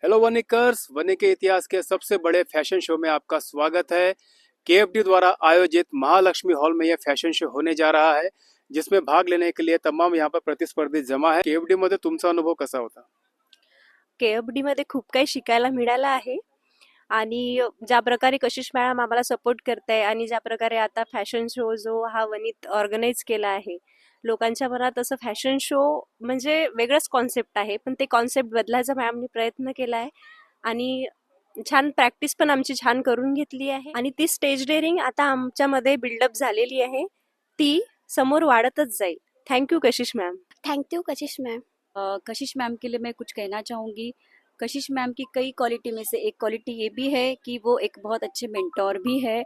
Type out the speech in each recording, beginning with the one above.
Hello वनिकर्स, वनी के इतिहास के सबसे बड़े फैशन शो में आपका स्वागत है। केएफडी द्वारा आयोजित महालक्ष्मी हॉल में यह फॅशन शो होने जा रहा है, जिसमें भाग लेने के लिए तमाम यहाँ पर प्रतिस्पर्धी जमा है। केएफडी मध्ये तुमचा अनुभव कसा होता? केएफडी मध्ये खूप काही शिकायला मिळालं आहे आणि ज्या प्रकारे कशिश मॅडम आम्हाला सपोर्ट करताय आणि ज्या प्रकारे आता फॅशन शो जो हा वनीत ऑर्गनाईज केला आहे, लोकांच्या मनात असं फॅशन शो म्हणजे वेगळंच कॉन्सेप्ट आहे, पण ते कॉन्सेप्ट बदलायचा मॅमनी प्रयत्न केला आहे आणि छान प्रॅक्टिस पण आमची छान करून घेतली आहे आणि ती स्टेज डेअरिंग आता आमच्यामध्ये बिल्डअप झालेली आहे, ती समोर वाढतच जाईल. Thank you Kashish ma'am. Thank you Kashish ma'am. Kashish ma'am के लिए मैं कुछ कहना चाहूँगी। कशिश मैम की कई क्वालिटी में से एक क्वालिटी ये भी है कि वो एक बहुत अच्छे मेंटोर भी है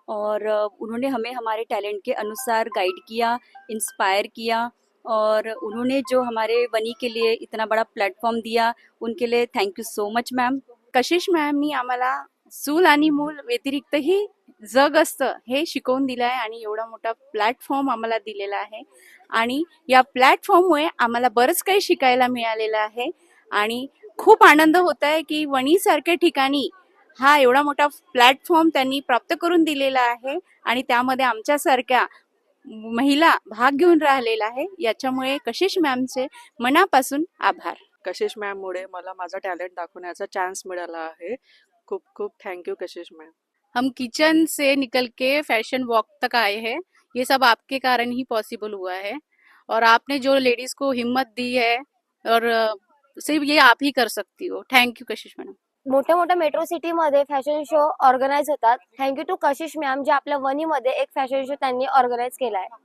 और उन्होंने हमें हमारे टैलेंट के अनुसार गाइड किया, इंस्पायर किया और उन्होंने जो हमारे वनी के लिए इतना बड़ा प्लॅटफॉर्म दिया, उनके लिए thank you so much ma'am. कशिश मॅमनी आम्हाला चूल आणि मूल व्यतिरिक्तही जग असतं हे शिकवून दिलं आहे आणि एवढा मोठा प्लॅटफॉर्म आम्हाला दिलेला आहे आणि या प्लॅटफॉर्ममुळे आम्हाला बरंच काही शिकायला मिळालेलं आहे आणि खूप आनंद होत आहे की वणीसारख्या ठिकाणी हा एवढा मोठा प्लॅटफॉर्म त्यांनी प्राप्त करून दिलेला आहे आणि त्यामध्ये आमच्यासारख्या महिला भाग घेऊन राहिलेला आहे। याच्यामुळे कशिश मॅमचे मनापासून आभार। कशिश मॅम मुळे मला माझा टॅलेंट दाखवण्याचा चान्स मिळाला आहे। खूप खूप thank you Kashish ma'am. Hum kitchen से निकल के फैशन वॉक तक आए हैं, ये सब आपके कारण ही पॉसिबल हुआ है और आपने जो लेडीज को हिम्मत दी है और सिर्फ ये आप ही कर सकती हो। Thank you Kashish madam. मोठ्या मोठ्या मेट्रो सिटी मध्ये फॅशन शो ऑर्गनाईज होतात। थँक्यू टू कशिश मॅम जे आपल्या वनीमध्ये एक फॅशन शो त्यांनी ऑर्गनाईज केला आहे।